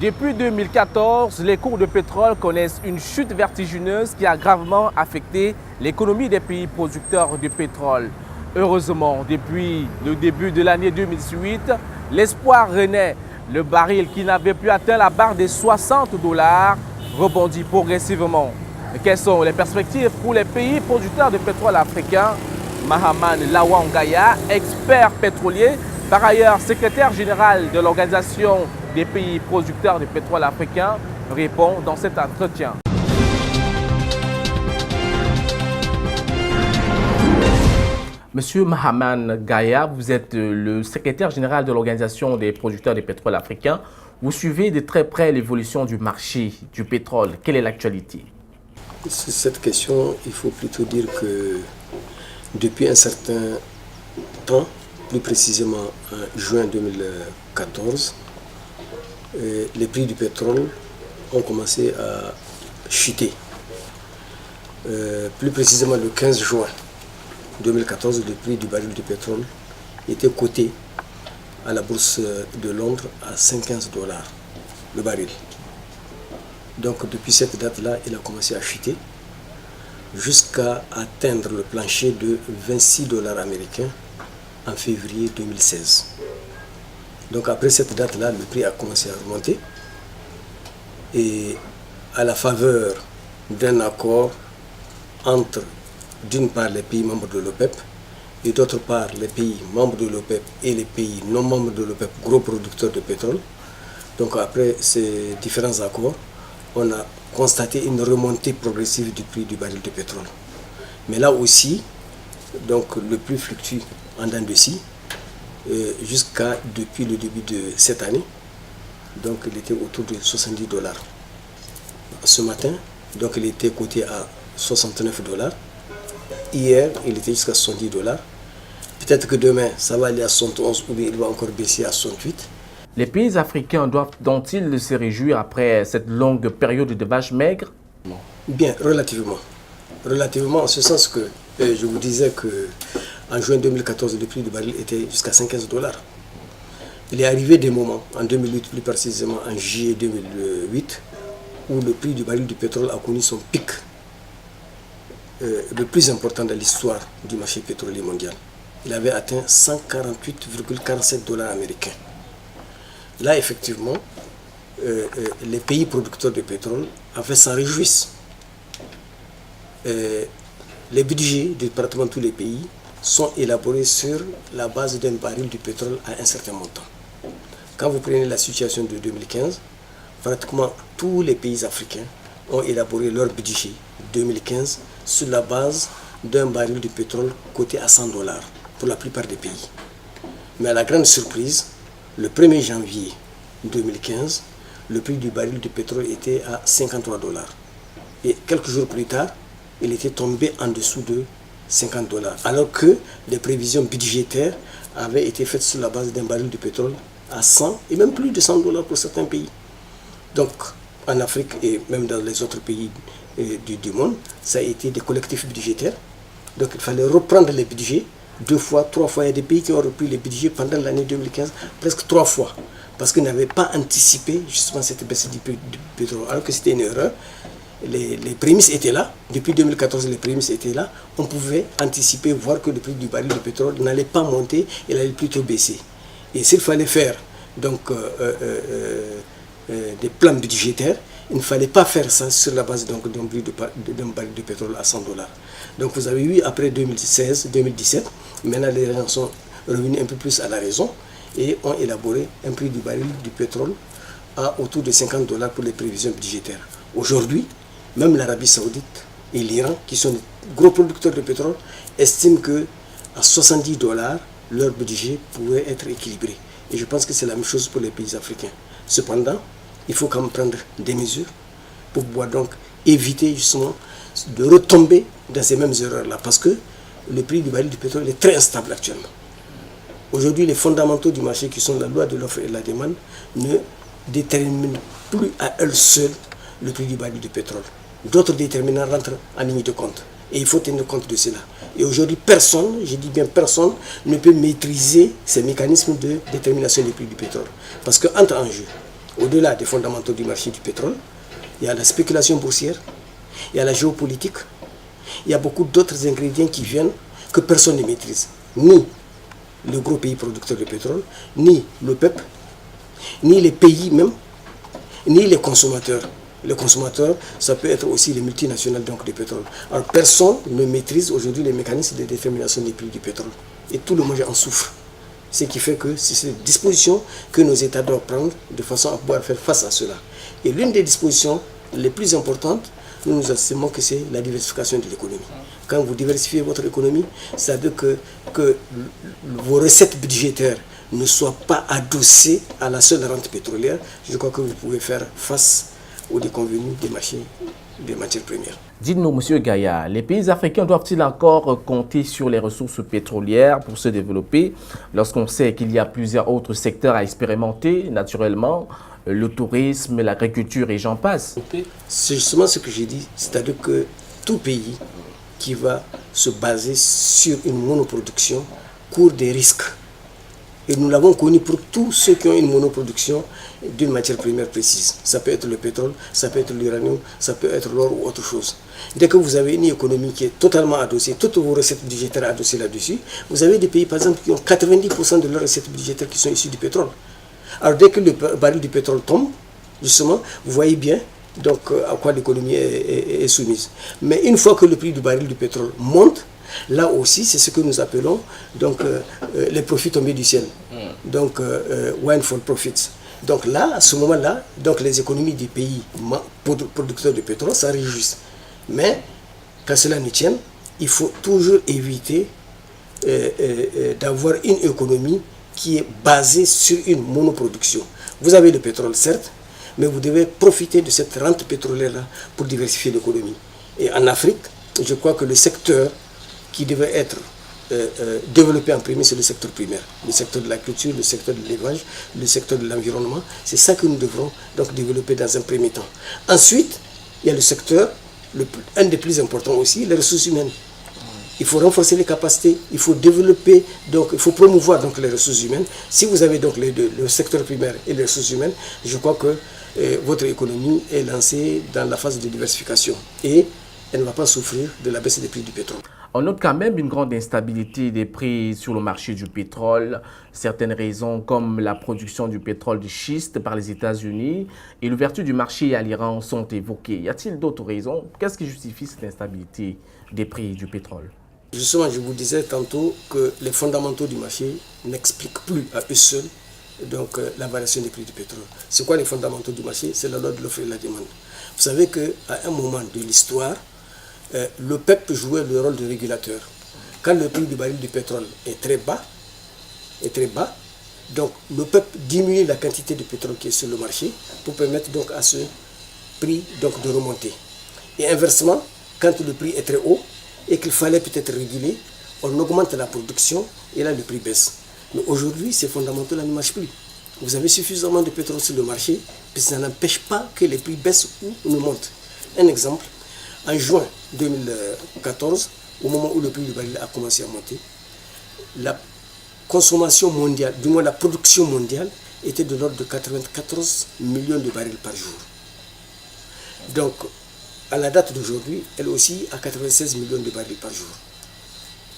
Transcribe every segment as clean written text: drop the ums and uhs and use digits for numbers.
Depuis 2014, les cours de pétrole connaissent une chute vertigineuse qui a gravement affecté l'économie des pays producteurs de pétrole. Heureusement, depuis le début de l'année 2018, l'espoir renaît. Le baril qui n'avait plus atteint la barre des $60 rebondit progressivement. Quelles sont les perspectives pour les pays producteurs de pétrole africains? Mahaman Lawangaya, expert pétrolier, par ailleurs secrétaire général de l'Organisation des pays producteurs de pétrole africains, répond dans cet entretien. Monsieur Mahaman Gaya, vous êtes le secrétaire général de l'Organisation des producteurs de pétrole africains. Vous suivez de très près l'évolution du marché du pétrole. Quelle est l'actualité? Sur cette question, il faut plutôt dire que depuis un certain temps, plus précisément en juin 2014, les prix du pétrole ont commencé à chuter. Plus précisément le 15 juin 2014, le prix du baril de pétrole était coté à la bourse de Londres à $115 le baril. Donc depuis cette date-là, il a commencé à chuter jusqu'à atteindre le plancher de $26 américains en février 2016. Donc après cette date-là, le prix a commencé à remonter et à la faveur d'un accord entre d'une part les pays membres de l'OPEP et d'autre part les pays membres de l'OPEP et les pays non membres de l'OPEP, gros producteurs de pétrole. Donc après ces différents accords, on a constaté une remontée progressive du prix du baril de pétrole. Mais là aussi, donc le prix fluctue en dents de scie jusqu'à depuis le début de cette année. Donc il était autour de $70. Ce matin, donc il était coté à $69. Hier, il était jusqu'à $70. Peut-être que demain, ça va aller à 71 ou bien il va encore baisser à 68. Les pays africains doivent-ils se réjouir après cette longue période de vaches maigres? Bien, relativement. Relativement, en ce sens que je vous disais que en juin 2014, le prix du baril était jusqu'à $115. Il est arrivé des moments, en 2008, plus précisément en juillet 2008, où le prix du baril du pétrole a connu son pic le plus important de l'histoire du marché pétrolier mondial. Il avait atteint $148,47 américains. Là, effectivement, les pays producteurs de pétrole, en fait, s'en réjouissent. Les budgets de pratiquement tous les pays sont élaborés sur la base d'un baril de pétrole à un certain montant. Quand vous prenez la situation de 2015, pratiquement tous les pays africains ont élaboré leur budget 2015 sur la base d'un baril de pétrole coté à $100 pour la plupart des pays. Mais à la grande surprise, le 1er janvier 2015, le prix du baril de pétrole était à $53. Et quelques jours plus tard, il était tombé en dessous de $50. Alors que les prévisions budgétaires avaient été faites sur la base d'un baril de pétrole à 100 et même plus de $100 pour certains pays. Donc, en Afrique et même dans les autres pays du monde, ça a été des collectifs budgétaires. Donc il fallait reprendre les budgets 2 fois, 3 fois. Il y a des pays qui ont repris les budgets pendant l'année 2015, presque 3 fois, parce qu'ils n'avaient pas anticipé justement cette baisse du prix du pétrole, alors que c'était une erreur. Les prémices étaient là, depuis 2014 les prémices étaient là, on pouvait anticiper, voir que le prix du baril de pétrole n'allait pas monter, il allait plutôt baisser. Et s'il fallait faire donc des plans budgétaires, il ne fallait pas faire ça sur la base d'un baril de pétrole à $100. Donc vous avez vu après 2016, 2017, maintenant les gens sont revenus un peu plus à la raison et ont élaboré un prix du baril du pétrole à autour de $50 pour les prévisions budgétaires. Aujourd'hui, même l'Arabie Saoudite et l'Iran, qui sont des gros producteurs de pétrole, estiment qu'à $70, leur budget pourrait être équilibré. Et je pense que c'est la même chose pour les pays africains. Cependant, il faut quand même prendre des mesures pour pouvoir donc éviter justement de retomber dans ces mêmes erreurs-là. Parce que le prix du baril du pétrole est très instable actuellement. Aujourd'hui, les fondamentaux du marché qui sont la loi de l'offre et de la demande ne déterminent plus à eux seuls le prix du baril de pétrole. D'autres déterminants rentrent en ligne de compte. Et il faut tenir compte de cela. Et aujourd'hui, personne, je dis bien personne, ne peut maîtriser ces mécanismes de détermination du prix du pétrole. Parce qu'entre en jeu Au-delà des fondamentaux du marché du pétrole, il y a la spéculation boursière, il y a la géopolitique, il y a beaucoup d'autres ingrédients qui viennent que personne ne maîtrise. Ni le gros pays producteur de pétrole, ni le peuple, ni les pays même, ni les consommateurs. Les consommateurs, ça peut être aussi les multinationales donc de pétrole. Alors personne ne maîtrise aujourd'hui les mécanismes de détermination des prix du pétrole. Et tout le monde en souffre. Ce qui fait que c'est cette disposition que nos États doivent prendre de façon à pouvoir faire face à cela. Et l'une des dispositions les plus importantes, nous estimons que c'est la diversification de l'économie. Quand vous diversifiez votre économie, ça veut dire que vos recettes budgétaires ne soient pas adossées à la seule rente pétrolière. Je crois que vous pouvez faire face aux déconvenus des marchés des matières premières. Dites-nous, M. Gaïa, les pays africains doivent-ils encore compter sur les ressources pétrolières pour se développer lorsqu'on sait qu'il y a plusieurs autres secteurs à expérimenter, naturellement, le tourisme, l'agriculture et j'en passe? C'est justement ce que j'ai dit, c'est-à-dire que tout pays qui va se baser sur une monoproduction court des risques. Et nous l'avons connu pour tous ceux qui ont une monoproduction d'une matière première précise. Ça peut être le pétrole, ça peut être l'uranium, ça peut être l'or ou autre chose. Dès que vous avez une économie qui est totalement adossée, toutes vos recettes budgétaires adossées là-dessus, vous avez des pays par exemple qui ont 90% de leurs recettes budgétaires qui sont issues du pétrole. Alors dès que le baril du pétrole tombe, justement, vous voyez bien donc, à quoi l'économie est soumise. Mais une fois que le prix du baril du pétrole monte, là aussi, c'est ce que nous appelons donc, les profits tombés du ciel. Donc, windfall profits. Donc là, à ce moment-là, donc les économies des pays producteurs de pétrole s'enrichissent. Mais, quand cela ne tienne, il faut toujours éviter d'avoir une économie qui est basée sur une monoproduction. Vous avez le pétrole, certes, mais vous devez profiter de cette rente pétrolière-là pour diversifier l'économie. Et en Afrique, je crois que le secteur qui devait être développé en premier, c'est le secteur primaire. Le secteur de la culture, le secteur de l'élevage, le secteur de l'environnement. C'est ça que nous devrons donc développer dans un premier temps. Ensuite, il y a le secteur, un des plus importants aussi, les ressources humaines. Il faut renforcer les capacités, il faut développer, donc il faut promouvoir donc les ressources humaines. Si vous avez donc les deux, le secteur primaire et les ressources humaines, je crois que votre économie est lancée dans la phase de diversification et elle ne va pas souffrir de la baisse des prix du pétrole. On note quand même une grande instabilité des prix sur le marché du pétrole. Certaines raisons comme la production du pétrole de schiste par les États-Unis et l'ouverture du marché à l'Iran sont évoquées. Y a-t-il d'autres raisons? Qu'est-ce qui justifie cette instabilité des prix du pétrole? Justement, je vous disais tantôt que les fondamentaux du marché n'expliquent plus à eux seuls donc, la variation des prix du pétrole. C'est quoi les fondamentaux du marché? C'est la loi de l'offre et de la demande. Vous savez qu'à un moment de l'histoire, le peuple jouait le rôle de régulateur. Quand le prix du baril du pétrole est très bas, donc le peuple diminue la quantité de pétrole qui est sur le marché pour permettre donc à ce prix donc de remonter. Et inversement, quand le prix est très haut et qu'il fallait peut-être réguler, on augmente la production et là le prix baisse. Mais aujourd'hui, ces fondamentaux-là ne marchent plus. Vous avez suffisamment de pétrole sur le marché, puis ça n'empêche pas que les prix baissent ou ne montent. Un exemple, en juin 2014, au moment où le prix du baril a commencé à monter, la consommation mondiale, du moins la production mondiale, était de l'ordre de 94 millions de barils par jour. Donc, à la date d'aujourd'hui, elle aussi à 96 millions de barils par jour.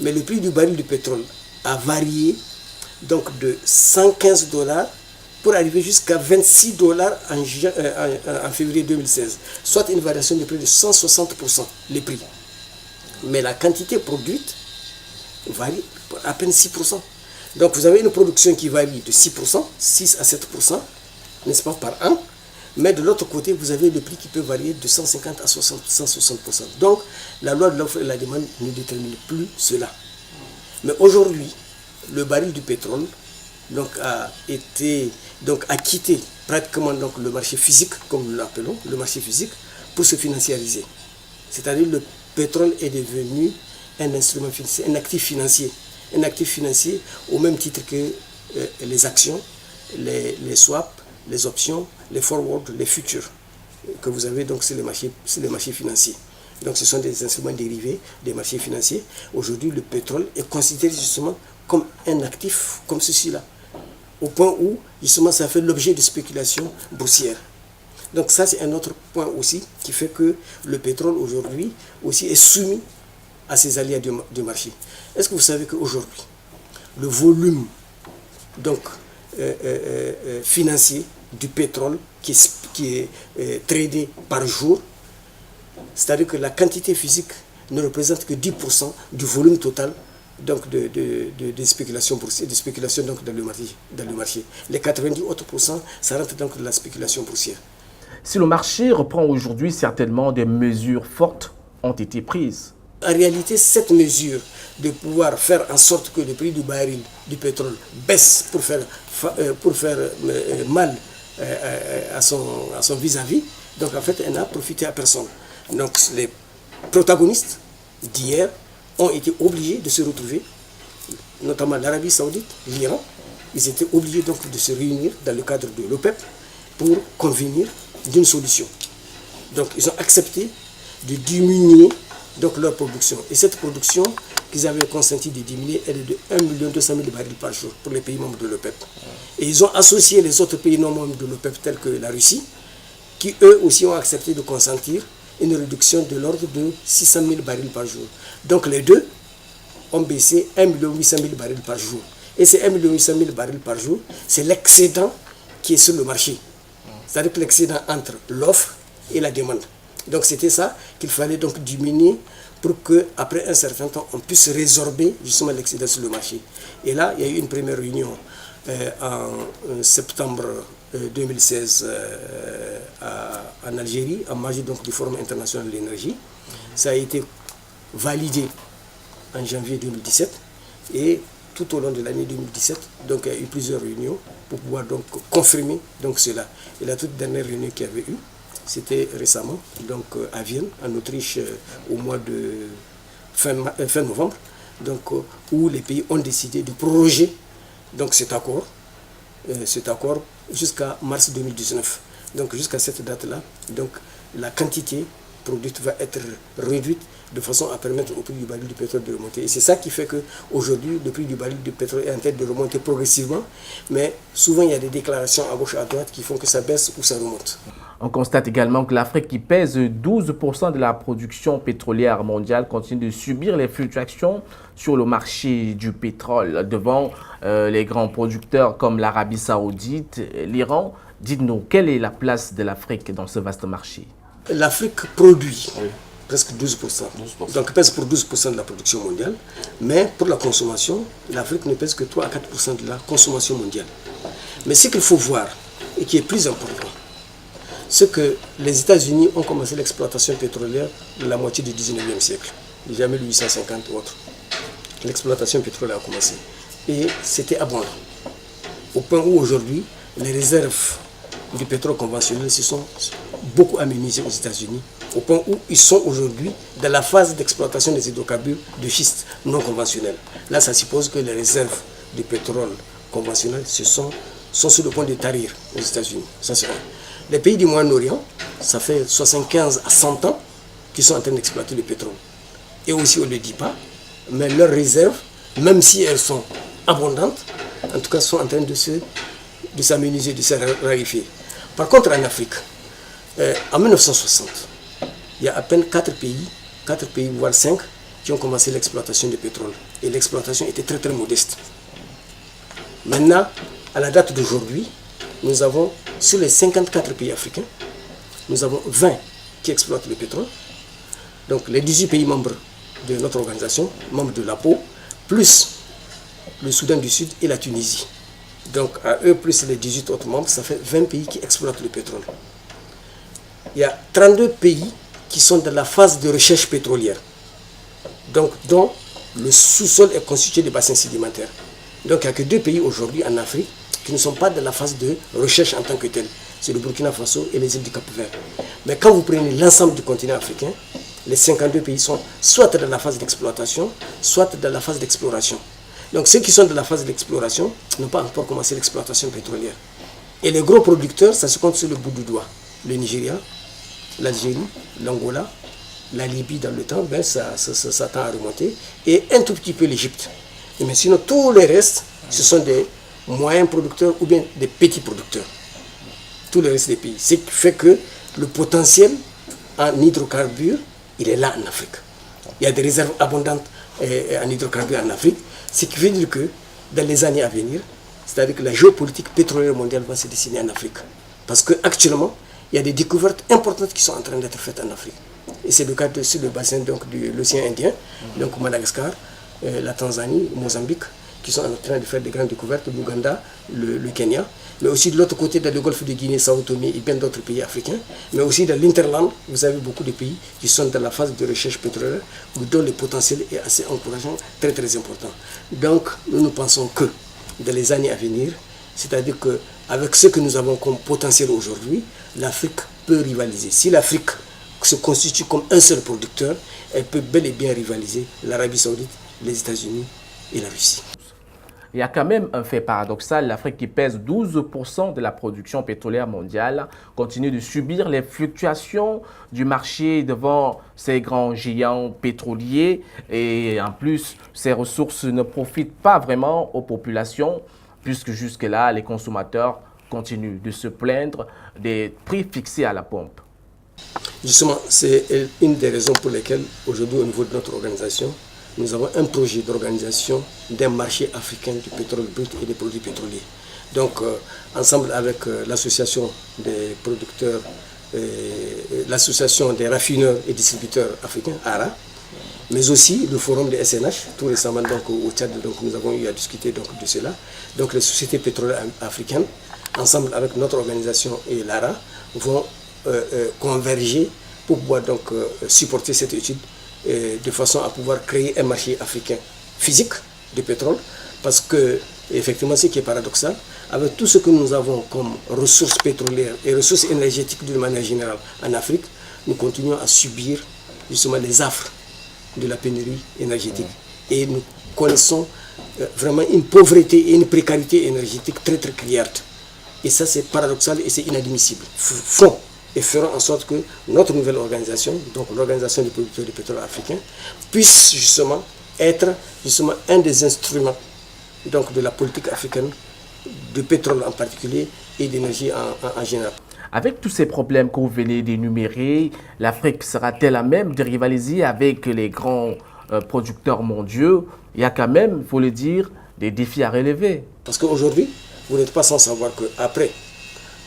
Mais le prix du baril de pétrole a varié donc de 115 $ pour arriver jusqu'à 26 $ en février 2016, soit une variation de près de 160% les prix. Mais la quantité produite varie à peine 6%. Donc vous avez une production qui varie de 6%, 6 à 7%, n'est-ce pas, par an. Mais de l'autre côté, vous avez le prix qui peut varier de 150 à 160%. Donc la loi de l'offre et de la demande ne détermine plus cela. Mais aujourd'hui, le baril du pétrole donc, a quitté pratiquement donc, le marché physique, comme nous l'appelons, le marché physique, pour se financiariser. C'est-à-dire le pétrole est devenu un instrument financier, un actif financier. Un actif financier au même titre que les actions, les swaps, les options, les forwards, les futurs que vous avez donc sur les marchés financiers. Donc ce sont des instruments dérivés des marchés financiers. Aujourd'hui, le pétrole est considéré justement comme un actif comme ceci-là. au point où justement ça fait l'objet de spéculations boursières. Donc ça c'est un autre point aussi qui fait que le pétrole aujourd'hui aussi est soumis à ces aléas du marché. Est-ce que vous savez qu'aujourd'hui, le volume donc, financier du pétrole qui est tradé par jour, c'est-à-dire que la quantité physique ne représente que 10% du volume total donc de spéculation boursière, de spéculation donc dans le marché. Les 90 autres pourcents, ça rentre donc dans la spéculation boursière. Si le marché reprend aujourd'hui, certainement des mesures fortes ont été prises. En réalité, cette mesure de pouvoir faire en sorte que le prix du baril du pétrole baisse pour faire mal à son vis-à-vis, donc en fait, elle n'a profité à personne. Donc les protagonistes d'hier ont été obligés de se retrouver, notamment l'Arabie Saoudite, l'Iran. Ils étaient obligés donc de se réunir dans le cadre de l'OPEP pour convenir d'une solution. Donc ils ont accepté de diminuer donc leur production. Et cette production qu'ils avaient consenti de diminuer, elle est de 1 200 000 barils par jour pour les pays membres de l'OPEP. Et ils ont associé les autres pays non membres de l'OPEP tels que la Russie, qui eux aussi ont accepté de consentir une réduction de l'ordre de 600 000 barils par jour. Donc les deux ont baissé 1 800 000 barils par jour. Et ces 1 800 000 barils par jour, c'est l'excédent qui est sur le marché. C'est-à-dire que l'excédent entre l'offre et la demande. Donc c'était ça qu'il fallait donc diminuer pour qu'après un certain temps, on puisse résorber justement l'excédent sur le marché. Et là, il y a eu une première réunion en septembre 2016 en Algérie, en marge donc du Forum international de l'énergie. Ça a été validé en janvier 2017 et tout au long de l'année 2017, donc il y a eu plusieurs réunions pour pouvoir donc confirmer donc cela. Et la toute dernière réunion qu'il y avait eu, c'était récemment, donc à Vienne, en Autriche, au mois de fin novembre, donc, où les pays ont décidé de proroger donc, cet accord jusqu'à mars 2019. Donc jusqu'à cette date-là, donc, la quantité produite va être réduite de façon à permettre au prix du baril du pétrole de remonter. Et c'est ça qui fait qu'aujourd'hui, le prix du baril du pétrole est en train de remonter progressivement, mais souvent il y a des déclarations à gauche et à droite qui font que ça baisse ou ça remonte. On constate également que l'Afrique, qui pèse 12% de la production pétrolière mondiale, continue de subir les fluctuations sur le marché du pétrole devant les grands producteurs comme l'Arabie Saoudite, l'Iran. Dites-nous, quelle est la place de l'Afrique dans ce vaste marché? L'Afrique produit presque 12%. Donc pèse pour 12% de la production mondiale, mais pour la consommation, l'Afrique ne pèse que 3 à 4% de la consommation mondiale. Mais ce qu'il faut voir, et qui est plus important, c'est que les États-Unis ont commencé l'exploitation pétrolière de la moitié du 19e siècle, déjà 1850 ou autre. L'exploitation pétrolière a commencé. Et c'était abondant. Au point où aujourd'hui, les réserves du pétrole conventionnel se sont beaucoup aménagées aux États-Unis, au point où ils sont aujourd'hui dans la phase d'exploitation des hydrocarbures de schiste non conventionnels. Là, ça suppose que les réserves de pétrole conventionnel sont sur le point de tarir aux États-Unis. Ça, c'est vrai. Les pays du Moyen-Orient, ça fait 75 à 100 ans qu'ils sont en train d'exploiter le pétrole. Et aussi, on ne le dit pas, mais leurs réserves, même si elles sont abondantes, en tout cas, sont en train de s'améniser, de se raréfier. Par contre, en Afrique, en 1960, il y a à peine 4 pays, voire 5, qui ont commencé l'exploitation du pétrole. Et l'exploitation était très très modeste. Maintenant, à la date d'aujourd'hui, nous avons, sur les 54 pays africains, nous avons 20 qui exploitent le pétrole. Donc les 18 pays membres de notre organisation, membres de l'APO, plus le Soudan du Sud et la Tunisie. Donc à eux, plus les 18 autres membres, ça fait 20 pays qui exploitent le pétrole. Il y a 32 pays qui sont dans la phase de recherche pétrolière, donc dont le sous-sol est constitué de bassins sédimentaires. Donc il n'y a que 2 pays aujourd'hui en Afrique qui ne sont pas dans la phase de recherche en tant que tel. C'est le Burkina Faso et les îles du Cap-Vert. Mais quand vous prenez l'ensemble du continent africain, les 52 pays sont soit dans la phase d'exploitation, soit dans la phase d'exploration. Donc ceux qui sont dans la phase d'exploration n'ont pas encore commencé l'exploitation pétrolière. Et les gros producteurs, ça se compte sur le bout du doigt. Le Nigeria, l'Algérie, l'Angola, la Libye dans le temps, ben ça tend à remonter. Et un tout petit peu l'Égypte. Mais sinon, tous les restes, ce sont des moyens producteurs ou bien des petits producteurs. Tout le reste des pays. Ce qui fait que le potentiel en hydrocarbures, il est là en Afrique. Il y a des réserves abondantes en hydrocarbures en Afrique, ce qui veut dire que dans les années à venir, c'est-à-dire que la géopolitique pétrolière mondiale va se dessiner en Afrique. Parce qu'actuellement, il y a des découvertes importantes qui sont en train d'être faites en Afrique. Et c'est le cas sur le bassin donc, de l'océan Indien, donc Madagascar, la Tanzanie, Mozambique, qui sont en train de faire des grandes découvertes, l'Ouganda, le Kenya, mais aussi de l'autre côté, dans le golfe de Guinée, Sao Tomé et bien d'autres pays africains, mais aussi dans l'Interland, vous avez beaucoup de pays qui sont dans la phase de recherche pétrolière, dont le potentiel est assez encourageant, très très important. Donc, nous pensons que dans les années à venir, c'est-à-dire qu'avec ce que nous avons comme potentiel aujourd'hui, l'Afrique peut rivaliser. Si l'Afrique se constitue comme un seul producteur, elle peut bel et bien rivaliser l'Arabie Saoudite, les États-Unis et la Russie. Il y a quand même un fait paradoxal, l'Afrique qui pèse 12% de la production pétrolière mondiale continue de subir les fluctuations du marché devant ces grands géants pétroliers et en plus, ces ressources ne profitent pas vraiment aux populations puisque jusque-là, les consommateurs continuent de se plaindre des prix fixés à la pompe. Justement, c'est une des raisons pour lesquelles aujourd'hui au niveau de notre organisation, nous avons un projet d'organisation d'un marché africain du pétrole brut et des produits pétroliers. Donc, ensemble avec l'association des producteurs, l'association des raffineurs et distributeurs africains, ARA, mais aussi le forum des SNH, tout récemment donc, au Tchad, donc, nous avons eu à discuter donc, de cela. Donc les sociétés pétrolières africaines, ensemble avec notre organisation et l'ARA, vont converger pour pouvoir donc, supporter cette étude de façon à pouvoir créer un marché africain physique de pétrole, parce que effectivement ce qui est paradoxal, avec tout ce que nous avons comme ressources pétrolières et ressources énergétiques d'une manière générale en Afrique, nous continuons à subir justement les affres de la pénurie énergétique. Et nous connaissons vraiment une pauvreté et une précarité énergétique très très criarde. Et ça c'est paradoxal et c'est inadmissible. Font et feront en sorte que notre nouvelle organisation, donc l'organisation des producteurs de pétrole africains, puisse justement être justement un des instruments donc, de la politique africaine, de pétrole en particulier et d'énergie en général. Avec tous ces problèmes que vous venez d'énumérer, l'Afrique sera-t-elle à même de rivaliser avec les grands producteurs mondiaux? Il y a quand même, il faut le dire, des défis à relever. Parce qu'aujourd'hui, vous n'êtes pas sans savoir qu'après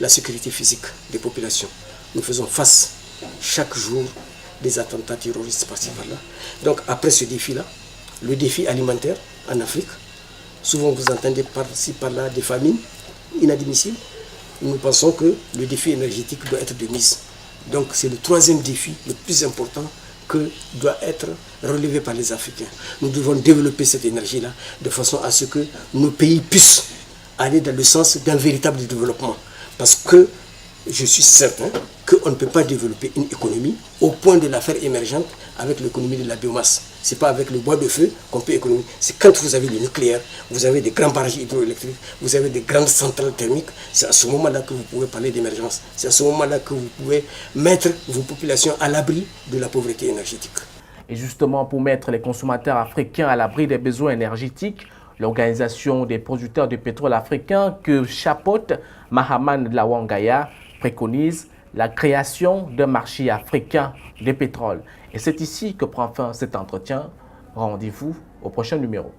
la sécurité physique des populations, nous faisons face chaque jour des attentats terroristes par-ci par-là. Donc après ce défi-là, le défi alimentaire en Afrique, souvent vous entendez par-ci par-là des famines inadmissibles. Nous pensons que le défi énergétique doit être de mise. Donc c'est le troisième défi le plus important que doit être relevé par les Africains. Nous devons développer cette énergie-là de façon à ce que nos pays puissent aller dans le sens d'un véritable développement. Parce que je suis certain qu'on ne peut pas développer une économie au point de la faire émergente avec l'économie de la biomasse. Ce n'est pas avec le bois de feu qu'on peut économiser. C'est quand vous avez le nucléaire, vous avez des grands barrages hydroélectriques, vous avez des grandes centrales thermiques. C'est à ce moment-là que vous pouvez parler d'émergence. C'est à ce moment-là que vous pouvez mettre vos populations à l'abri de la pauvreté énergétique. Et justement, pour mettre les consommateurs africains à l'abri des besoins énergétiques, l'Organisation des producteurs de pétrole africains que chapeaute Mahaman Lawangaya préconise la création d'un marché africain de pétrole. Et c'est ici que prend fin cet entretien. Rendez-vous au prochain numéro.